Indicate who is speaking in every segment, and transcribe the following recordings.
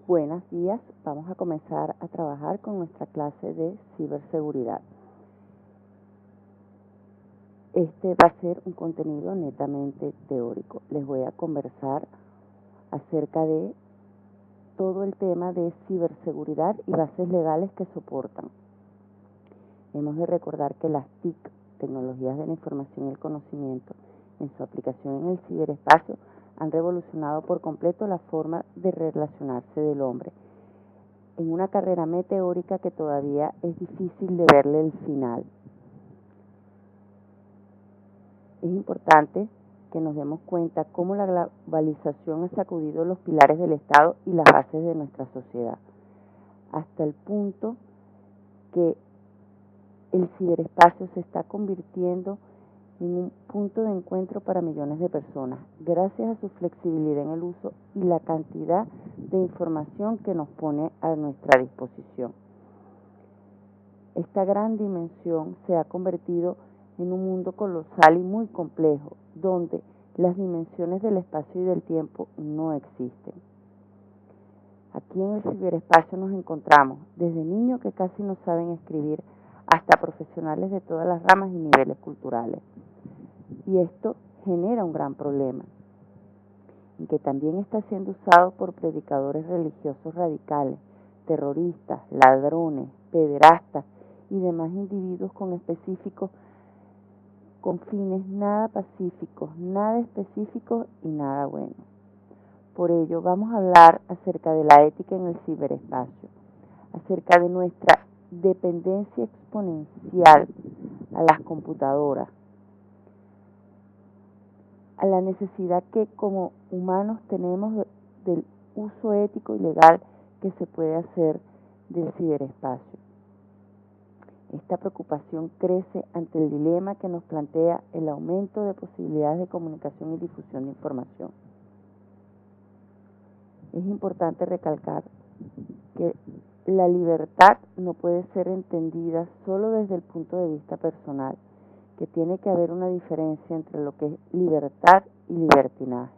Speaker 1: Buenos días, vamos a comenzar a trabajar con nuestra clase de ciberseguridad. Este va a ser un contenido netamente teórico. Les voy a conversar acerca de todo el tema de ciberseguridad y bases legales que soportan. Hemos de recordar que las TIC, tecnologías de la información y el conocimiento, en su aplicación en el ciberespacio, han revolucionado por completo la forma de relacionarse del hombre, en una carrera meteórica que todavía es difícil de verle el final. Es importante que nos demos cuenta cómo la globalización ha sacudido los pilares del Estado y las bases de nuestra sociedad, hasta el punto que el ciberespacio se está convirtiendo en un punto de encuentro para millones de personas, gracias a su flexibilidad en el uso y la cantidad de información que nos pone a nuestra disposición. Esta gran dimensión se ha convertido en un mundo colosal y muy complejo, donde las dimensiones del espacio y del tiempo no existen. Aquí en el ciberespacio nos encontramos desde niños que casi no saben escribir hasta profesionales de todas las ramas y niveles culturales. Y esto genera un gran problema, en que también está siendo usado por predicadores religiosos radicales, terroristas, ladrones, pederastas y demás individuos con fines nada pacíficos, nada específicos y nada buenos. Por ello vamos a hablar acerca de la ética en el ciberespacio, acerca de nuestra dependencia exponencial a las computadoras, a la necesidad que como humanos tenemos del uso ético y legal que se puede hacer del ciberespacio. Esta preocupación crece ante el dilema que nos plantea el aumento de posibilidades de comunicación y difusión de información. Es importante recalcar que la libertad no puede ser entendida solo desde el punto de vista personal, que tiene que haber una diferencia entre lo que es libertad y libertinaje.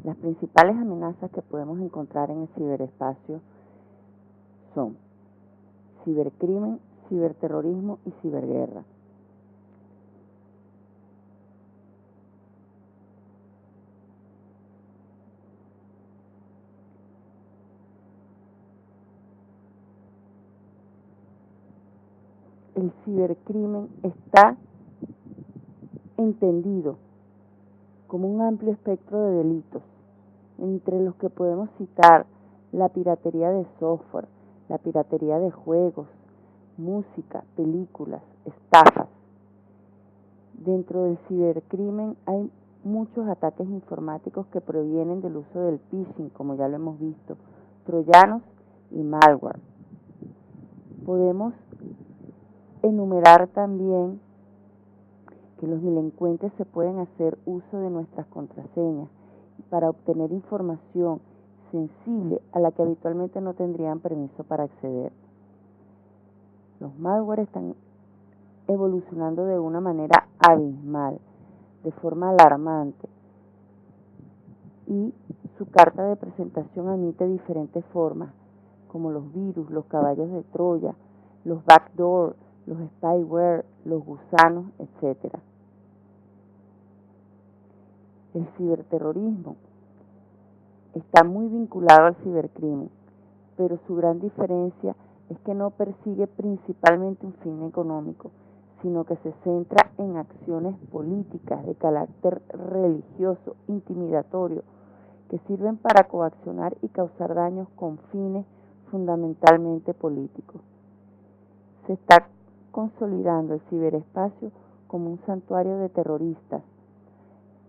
Speaker 1: Las principales amenazas que podemos encontrar en el ciberespacio son cibercrimen, ciberterrorismo y ciberguerra. El cibercrimen está entendido como un amplio espectro de delitos, entre los que podemos citar la piratería de software, la piratería de juegos, música, películas, estafas. Dentro del cibercrimen hay muchos ataques informáticos que provienen del uso del phishing, como ya lo hemos visto, troyanos y malware. Podemos enumerar también que los delincuentes se pueden hacer uso de nuestras contraseñas para obtener información sensible a la que habitualmente no tendrían permiso para acceder. Los malware están evolucionando de una manera abismal, de forma alarmante, y su carta de presentación admite diferentes formas, como los virus, los caballos de Troya, los backdoor, los spyware, los gusanos, etc. El ciberterrorismo está muy vinculado al cibercrimen, pero su gran diferencia es que no persigue principalmente un fin económico, sino que se centra en acciones políticas de carácter religioso, intimidatorio, que sirven para coaccionar y causar daños con fines fundamentalmente políticos. Se está consolidando el ciberespacio como un santuario de terroristas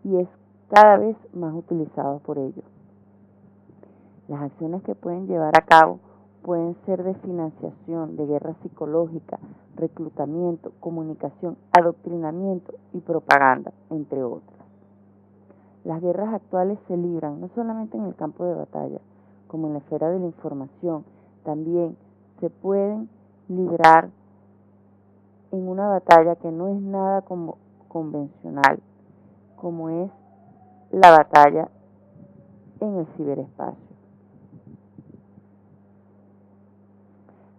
Speaker 1: y es cada vez más utilizado por ellos. Las acciones que pueden llevar a cabo pueden ser de financiación, de guerra psicológica, reclutamiento, comunicación, adoctrinamiento y propaganda, entre otras. Las guerras actuales se libran no solamente en el campo de batalla, como en la esfera de la información, también se pueden librar en una batalla que no es nada como convencional, como es la batalla en el ciberespacio.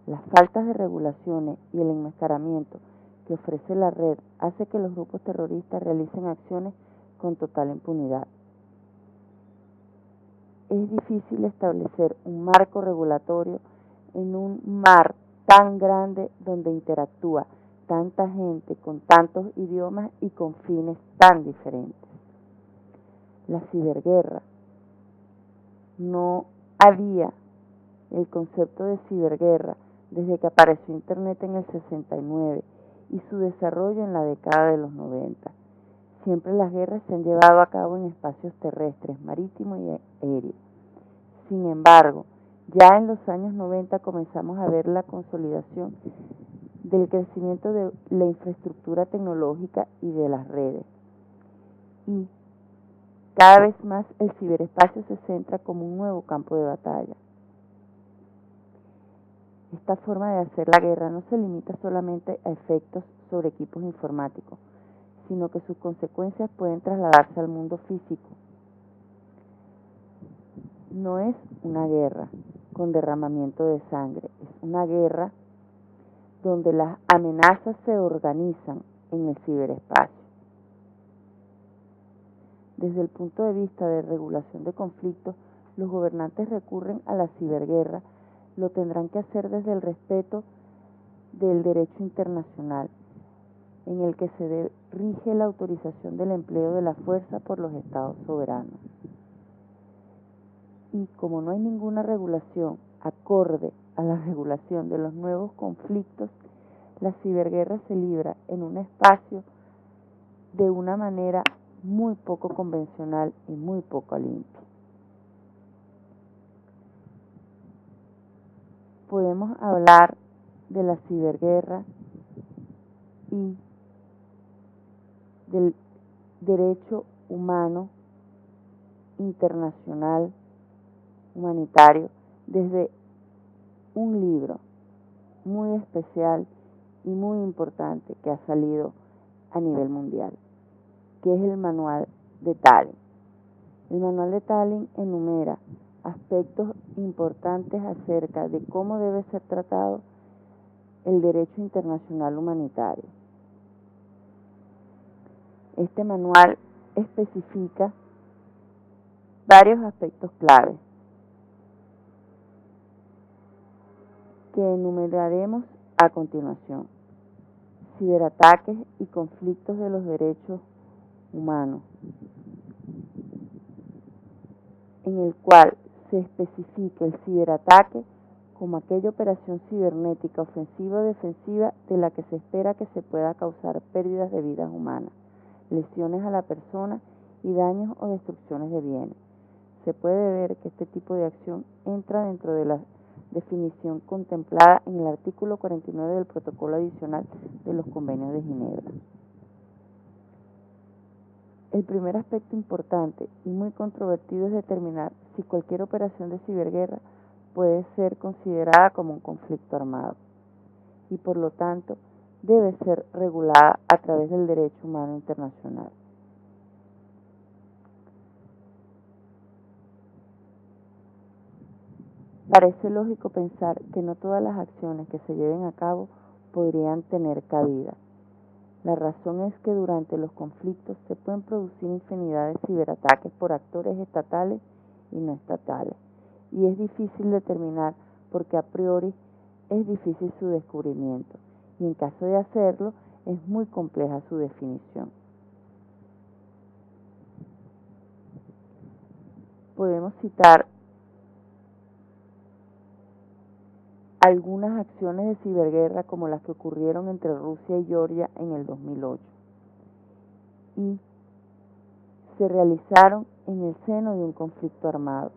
Speaker 1: Las faltas de regulaciones y el enmascaramiento que ofrece la red hace que los grupos terroristas realicen acciones con total impunidad. Es difícil establecer un marco regulatorio en un mar tan grande donde interactúa tanta gente con tantos idiomas y con fines tan diferentes. La ciberguerra. No había el concepto de ciberguerra desde que apareció Internet en el 69 y su desarrollo en la década de los 90. Siempre las guerras se han llevado a cabo en espacios terrestres, marítimos y aéreos. Sin embargo, ya en los años 90 comenzamos a ver la consolidación del crecimiento de la infraestructura tecnológica y de las redes. Y cada vez más el ciberespacio se centra como un nuevo campo de batalla. Esta forma de hacer la guerra no se limita solamente a efectos sobre equipos informáticos, sino que sus consecuencias pueden trasladarse al mundo físico. No es una guerra con derramamiento de sangre, es una guerra donde las amenazas se organizan en el ciberespacio. Desde el punto de vista de regulación de conflictos, los gobernantes recurren a la ciberguerra, lo tendrán que hacer desde el respeto del derecho internacional, en el que se rige la autorización del empleo de la fuerza por los estados soberanos. Y como no hay ninguna regulación acorde a la regulación de los nuevos conflictos, la ciberguerra se libra en un espacio de una manera muy poco convencional y muy poco limpia. Podemos hablar de la ciberguerra y del derecho humano internacional humanitario desde un libro muy especial y muy importante que ha salido a nivel mundial, que es el Manual de Tallinn. El Manual de Tallinn enumera aspectos importantes acerca de cómo debe ser tratado el derecho internacional humanitario. Este manual especifica varios aspectos claves que enumeraremos a continuación. Ciberataques y conflictos de los derechos humanos, en el cual se especifica el ciberataque como aquella operación cibernética ofensiva o defensiva de la que se espera que se pueda causar pérdidas de vidas humanas, lesiones a la persona y daños o destrucciones de bienes. Se puede ver que este tipo de acción entra dentro de la definición contemplada en el artículo 49 del Protocolo Adicional de los Convenios de Ginebra. El primer aspecto importante y muy controvertido es determinar si cualquier operación de ciberguerra puede ser considerada como un conflicto armado y por lo tanto debe ser regulada a través del derecho humano internacional. Parece lógico pensar que no todas las acciones que se lleven a cabo podrían tener cabida. La razón es que durante los conflictos se pueden producir infinidad de ciberataques por actores estatales y no estatales, y es difícil determinar porque a priori es difícil su descubrimiento, y en caso de hacerlo es muy compleja su definición. Podemos citar algunas acciones de ciberguerra como las que ocurrieron entre Rusia y Georgia en el 2008 y se realizaron en el seno de un conflicto armado.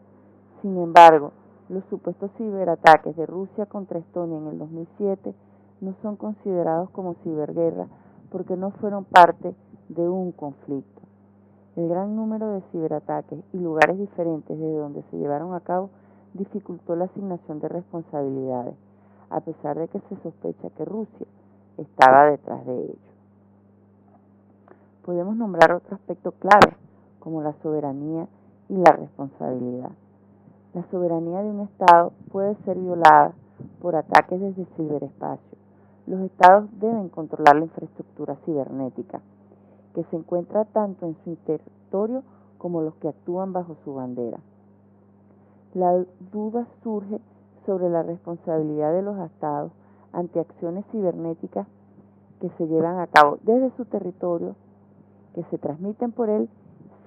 Speaker 1: Sin embargo, los supuestos ciberataques de Rusia contra Estonia en el 2007 no son considerados como ciberguerra porque no fueron parte de un conflicto. El gran número de ciberataques y lugares diferentes de donde se llevaron a cabo dificultó la asignación de responsabilidades, a pesar de que se sospecha que Rusia estaba detrás de ello. Podemos nombrar otro aspecto clave, como la soberanía y la responsabilidad. La soberanía de un Estado puede ser violada por ataques desde el ciberespacio. Los Estados deben controlar la infraestructura cibernética, que se encuentra tanto en su territorio como los que actúan bajo su bandera. La duda surge sobre la responsabilidad de los Estados ante acciones cibernéticas que se llevan a cabo desde su territorio, que se transmiten por él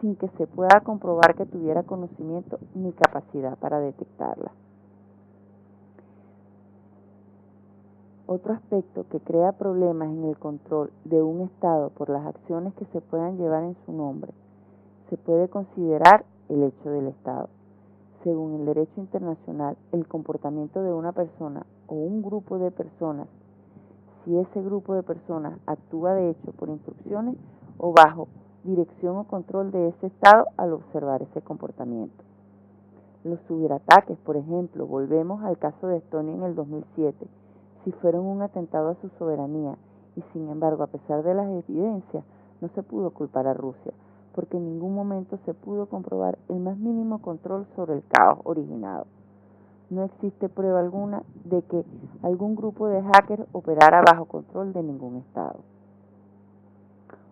Speaker 1: sin que se pueda comprobar que tuviera conocimiento ni capacidad para detectarla. Otro aspecto que crea problemas en el control de un Estado por las acciones que se puedan llevar en su nombre se puede considerar el hecho del Estado. Según el derecho internacional, el comportamiento de una persona o un grupo de personas, si ese grupo de personas actúa de hecho por instrucciones o bajo dirección o control de ese Estado al observar ese comportamiento. Los ciberataques, por ejemplo, volvemos al caso de Estonia en el 2007, si fueron un atentado a su soberanía, y sin embargo, a pesar de las evidencias, no se pudo culpar a Rusia, porque en ningún momento se pudo comprobar el más mínimo control sobre el caos originado. No existe prueba alguna de que algún grupo de hackers operara bajo control de ningún Estado.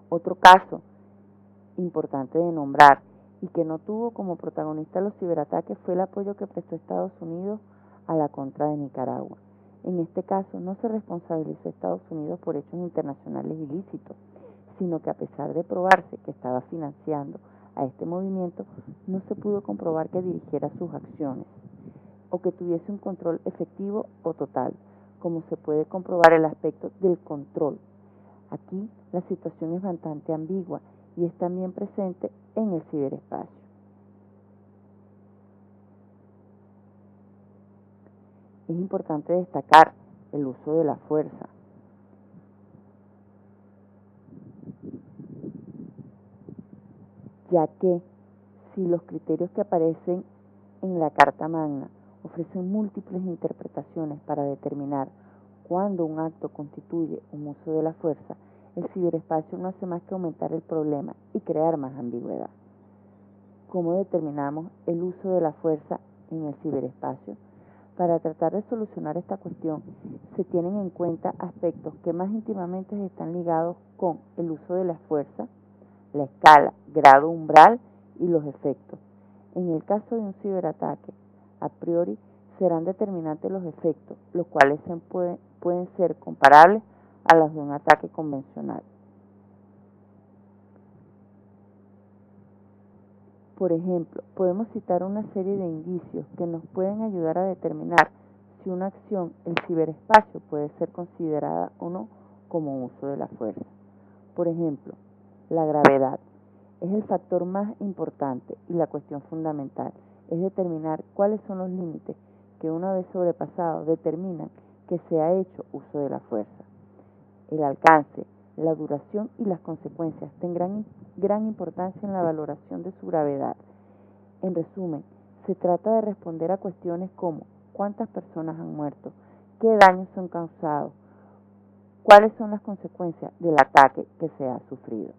Speaker 1: Otro caso importante de nombrar y que no tuvo como protagonista los ciberataques fue el apoyo que prestó Estados Unidos a la contra de Nicaragua. En este caso no se responsabilizó a Estados Unidos por hechos internacionales ilícitos, sino que a pesar de probarse que estaba financiando a este movimiento, no se pudo comprobar que dirigiera sus acciones o que tuviese un control efectivo o total, como se puede comprobar el aspecto del control. Aquí la situación es bastante ambigua y es también presente en el ciberespacio. Es importante destacar el uso de la fuerza. Ya que si los criterios que aparecen en la Carta Magna ofrecen múltiples interpretaciones para determinar cuándo un acto constituye un uso de la fuerza, el ciberespacio no hace más que aumentar el problema y crear más ambigüedad. ¿Cómo determinamos el uso de la fuerza en el ciberespacio? Para tratar de solucionar esta cuestión, se tienen en cuenta aspectos que más íntimamente están ligados con el uso de la fuerza, la escala, grado umbral y los efectos. En el caso de un ciberataque, a priori serán determinantes los efectos, los cuales pueden ser comparables a los de un ataque convencional. Por ejemplo, podemos citar una serie de indicios que nos pueden ayudar a determinar si una acción, el ciberespacio, puede ser considerada o no como uso de la fuerza. Por ejemplo, la gravedad es el factor más importante y la cuestión fundamental es determinar cuáles son los límites que una vez sobrepasados determinan que se ha hecho uso de la fuerza. El alcance, la duración y las consecuencias tendrán gran importancia en la valoración de su gravedad. En resumen, se trata de responder a cuestiones como cuántas personas han muerto, qué daños son causados, cuáles son las consecuencias del ataque que se ha sufrido.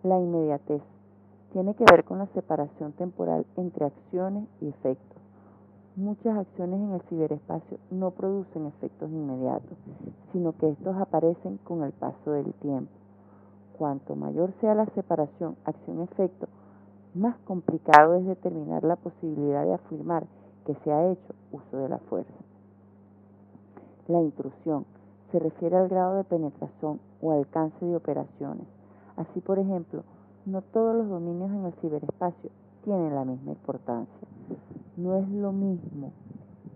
Speaker 1: La inmediatez tiene que ver con la separación temporal entre acciones y efectos. Muchas acciones en el ciberespacio no producen efectos inmediatos, sino que estos aparecen con el paso del tiempo. Cuanto mayor sea la separación acción-efecto, más complicado es determinar la posibilidad de afirmar que se ha hecho uso de la fuerza. La intrusión se refiere al grado de penetración o alcance de operaciones. Así, por ejemplo, no todos los dominios en el ciberespacio tienen la misma importancia. No es lo mismo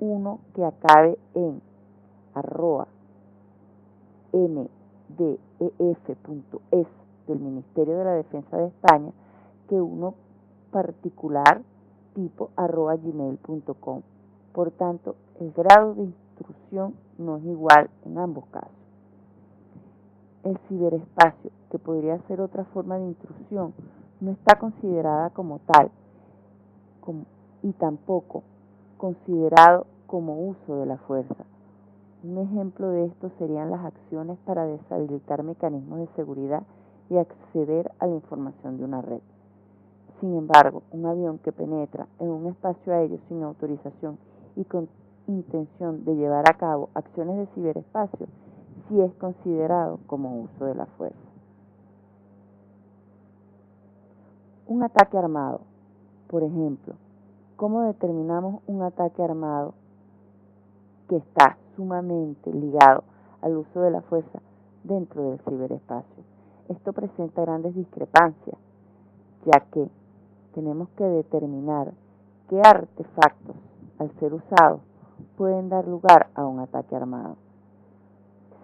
Speaker 1: uno que acabe en @mdef.es del Ministerio de la Defensa de España que uno particular tipo @gmail.com. Por tanto, el grado de intrusión no es igual en ambos casos. El ciberespacio, que podría ser otra forma de intrusión, no está considerada como tal y tampoco considerado como uso de la fuerza. Un ejemplo de esto serían las acciones para deshabilitar mecanismos de seguridad y acceder a la información de una red. Sin embargo, un avión que penetra en un espacio aéreo sin autorización y con intención de llevar a cabo acciones de ciberespacio sí es considerado como uso de la fuerza. Un ataque armado. Por ejemplo, ¿cómo determinamos un ataque armado que está sumamente ligado al uso de la fuerza dentro del ciberespacio? Esto presenta grandes discrepancias, ya que tenemos que determinar qué artefactos, al ser usados, pueden dar lugar a un ataque armado.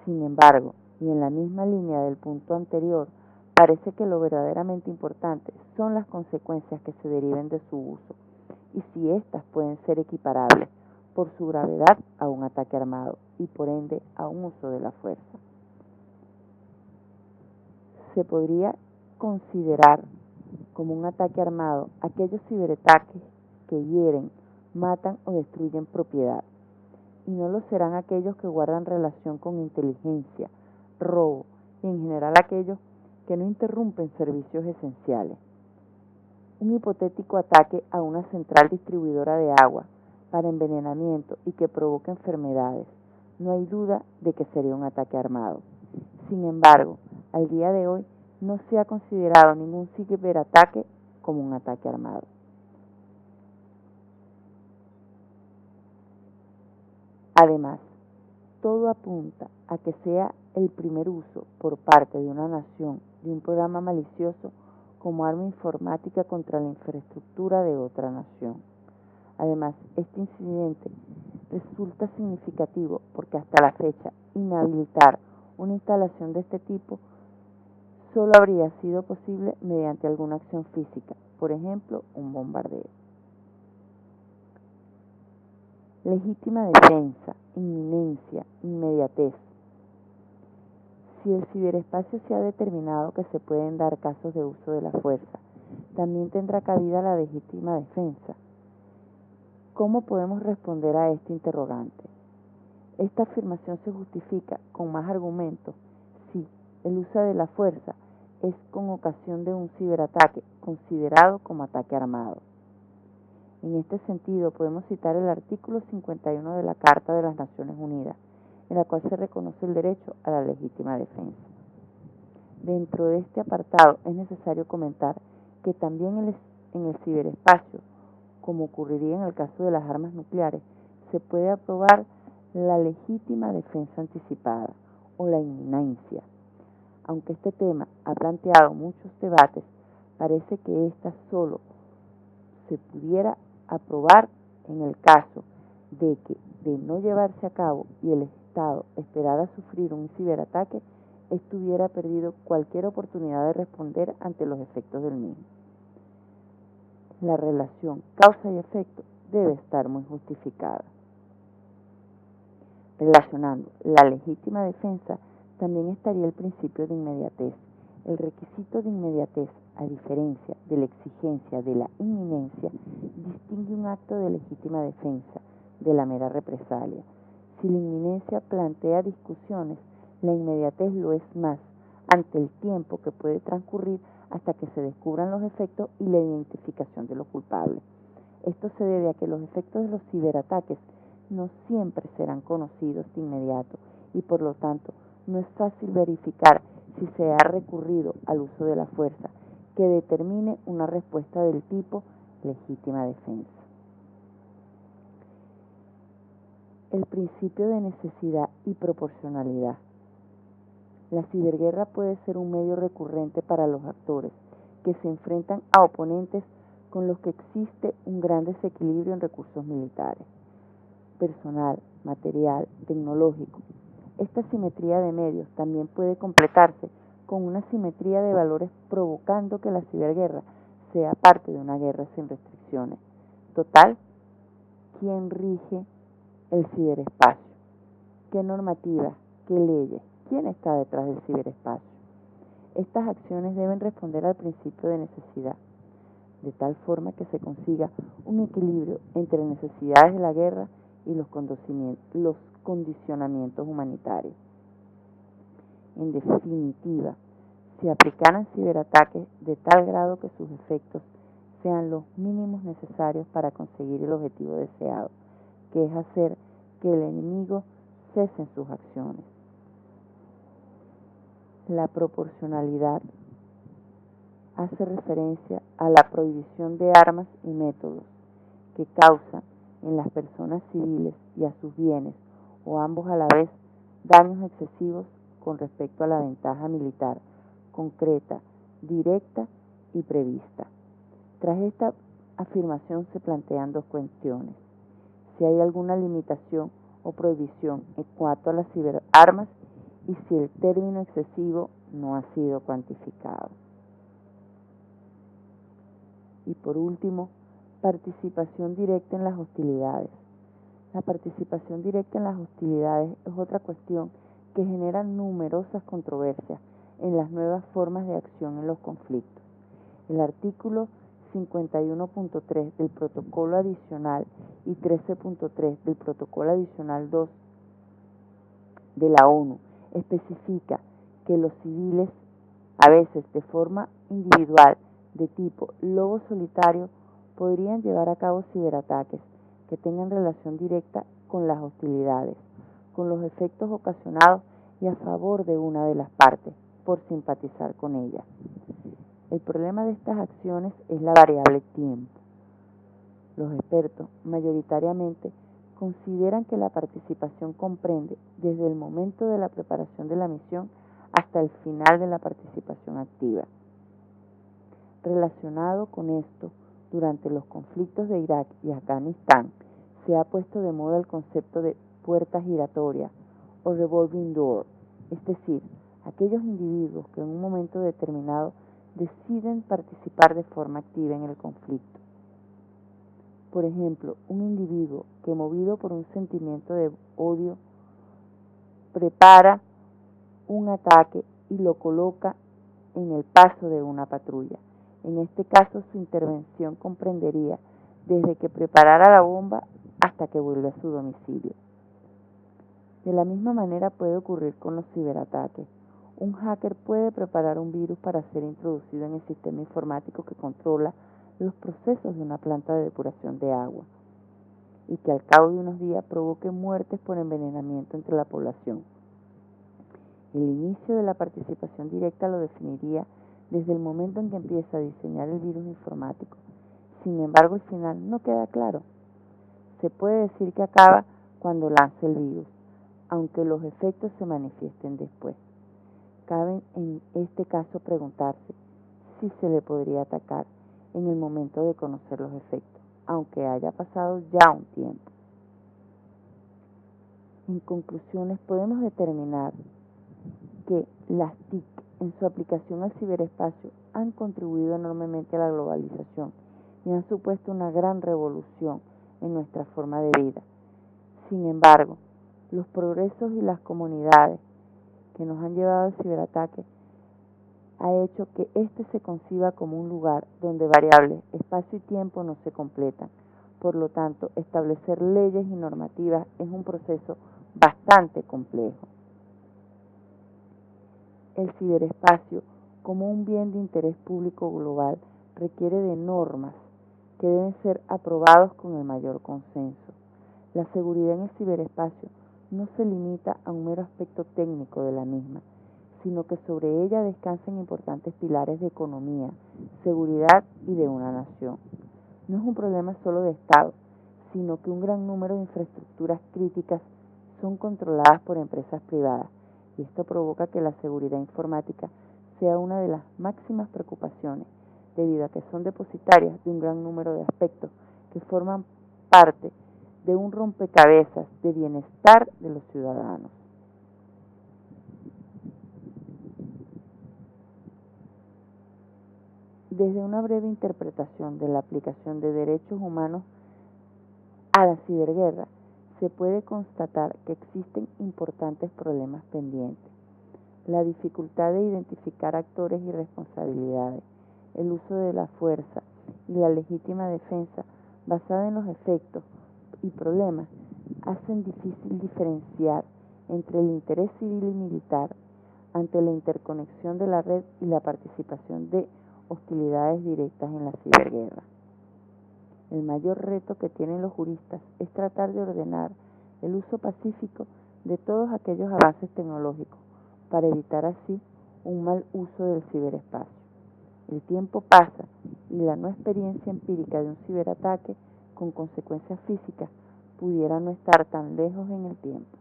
Speaker 1: Sin embargo, y en la misma línea del punto anterior, parece que lo verdaderamente importante son las consecuencias que se deriven de su uso, y si éstas pueden ser equiparables por su gravedad a un ataque armado y por ende a un uso de la fuerza. Se podría considerar como un ataque armado aquellos ciberataques que hieren, matan o destruyen propiedad, y no lo serán aquellos que guardan relación con inteligencia, robo y en general aquellos que no interrumpen servicios esenciales. Un hipotético ataque a una central distribuidora de agua para envenenamiento y que provoque enfermedades, no hay duda de que sería un ataque armado. Sin embargo, al día de hoy no se ha considerado ningún ciberataque como un ataque armado. Además, todo apunta a que sea el primer uso por parte de una nación de un programa malicioso como arma informática contra la infraestructura de otra nación. Además, este incidente resulta significativo porque hasta la fecha inhabilitar una instalación de este tipo solo habría sido posible mediante alguna acción física, por ejemplo, un bombardeo. Legítima defensa, inminencia, inmediatez. Si el ciberespacio se ha determinado que se pueden dar casos de uso de la fuerza, también tendrá cabida la legítima defensa. ¿Cómo podemos responder a este interrogante? Esta afirmación se justifica con más argumentos si el uso de la fuerza es con ocasión de un ciberataque considerado como ataque armado. En este sentido, podemos citar el artículo 51 de la Carta de las Naciones Unidas, en la cual se reconoce el derecho a la legítima defensa. Dentro de este apartado es necesario comentar que también en el ciberespacio, como ocurriría en el caso de las armas nucleares, se puede aprobar la legítima defensa anticipada o la inminencia. Aunque este tema ha planteado muchos debates, parece que ésta solo se pudiera aprobar en el caso de que, de no llevarse a cabo y el Estado esperara sufrir un ciberataque, estuviera perdido cualquier oportunidad de responder ante los efectos del mismo. La relación causa y efecto debe estar muy justificada. Relacionando la legítima defensa, también estaría el principio de inmediatez. El requisito de inmediatez, a diferencia de la exigencia de la inminencia, distingue un acto de legítima defensa de la mera represalia. Si la inminencia plantea discusiones, la inmediatez lo es más, ante el tiempo que puede transcurrir hasta que se descubran los efectos y la identificación de los culpables. Esto se debe a que los efectos de los ciberataques no siempre serán conocidos de inmediato y por lo tanto no es fácil verificar si se ha recurrido al uso de la fuerza que determine una respuesta del tipo legítima defensa. El principio de necesidad y proporcionalidad. La ciberguerra puede ser un medio recurrente para los actores que se enfrentan a oponentes con los que existe un gran desequilibrio en recursos militares, personal, material, tecnológico. Esta simetría de medios también puede completarse con una simetría de valores, provocando que la ciberguerra sea parte de una guerra sin restricciones. Total, ¿quién rige el ciberespacio? ¿Qué normativas? ¿Qué leyes? ¿Quién está detrás del ciberespacio? Estas acciones deben responder al principio de necesidad. de tal forma que se consiga un equilibrio entre necesidades de la guerra y los condicionamientos humanitarios. En definitiva, se aplicaran ciberataques de tal grado que sus efectos sean los mínimos necesarios para conseguir el objetivo deseado, que es hacer que el enemigo cese en sus acciones. La proporcionalidad hace referencia a la prohibición de armas y métodos que causan en las personas civiles y a sus bienes, o ambos a la vez, daños excesivos con respecto a la ventaja militar concreta, directa y prevista. Tras esta afirmación se plantean dos cuestiones: si hay alguna limitación o prohibición en cuanto a las ciberarmas y si el término excesivo no ha sido cuantificado. Y por último, participación directa en las hostilidades. La participación directa en las hostilidades es otra cuestión que genera numerosas controversias en las nuevas formas de acción en los conflictos. El artículo 51.3 del Protocolo Adicional y 13.3 del Protocolo Adicional 2 de la ONU especifica que los civiles, a veces de forma individual, de tipo lobo solitario, podrían llevar a cabo ciberataques que tengan relación directa con las hostilidades, con los efectos ocasionados y a favor de una de las partes, por simpatizar con ella. El problema de estas acciones es la variable tiempo. Los expertos, mayoritariamente, consideran que la participación comprende desde el momento de la preparación de la misión hasta el final de la participación activa. Relacionado con esto, durante los conflictos de Irak y Afganistán, se ha puesto de moda el concepto de puerta giratoria o revolving door, es decir, aquellos individuos que en un momento determinado deciden participar de forma activa en el conflicto. Por ejemplo, un individuo que, movido por un sentimiento de odio, prepara un ataque y lo coloca en el paso de una patrulla. En este caso, su intervención comprendería desde que preparara la bomba hasta que vuelve a su domicilio. De la misma manera puede ocurrir con los ciberataques. Un hacker puede preparar un virus para ser introducido en el sistema informático que controla los procesos de una planta de depuración de agua y que al cabo de unos días provoque muertes por envenenamiento entre la población. El inicio de la participación directa lo definiría desde el momento en que empieza a diseñar el virus informático. Sin embargo, el final no queda claro. Se puede decir que acaba cuando lanza el virus, aunque los efectos se manifiesten después. Cabe en este caso preguntarse si se le podría atacar en el momento de conocer los efectos, aunque haya pasado ya un tiempo. En conclusiones, podemos determinar que las TIC en su aplicación al ciberespacio han contribuido enormemente a la globalización y han supuesto una gran revolución en nuestra forma de vida. Sin embargo, los progresos y las comunidades que nos han llevado al ciberataque ha hecho que éste se conciba como un lugar donde variables, espacio y tiempo no se completan. Por lo tanto, establecer leyes y normativas es un proceso bastante complejo. El ciberespacio, como un bien de interés público global, requiere de normas que deben ser aprobados con el mayor consenso. La seguridad en el ciberespacio no se limita a un mero aspecto técnico de la misma, sino que sobre ella descansan importantes pilares de economía, seguridad y de una nación. No es un problema solo de Estado, sino que un gran número de infraestructuras críticas son controladas por empresas privadas, y esto provoca que la seguridad informática sea una de las máximas preocupaciones, debido a que son depositarias de un gran número de aspectos que forman parte de un rompecabezas de bienestar de los ciudadanos. Desde una breve interpretación de la aplicación de derechos humanos a la ciberguerra, se puede constatar que existen importantes problemas pendientes: la dificultad de identificar actores y responsabilidades, el uso de la fuerza y la legítima defensa basada en los efectos y problemas hacen difícil diferenciar entre el interés civil y militar ante la interconexión de la red y la participación de hostilidades directas en la ciberguerra. El mayor reto que tienen los juristas es tratar de ordenar el uso pacífico de todos aquellos avances tecnológicos para evitar así un mal uso del ciberespacio. El tiempo pasa y la no experiencia empírica de un ciberataque con consecuencias físicas pudiera no estar tan lejos en el tiempo.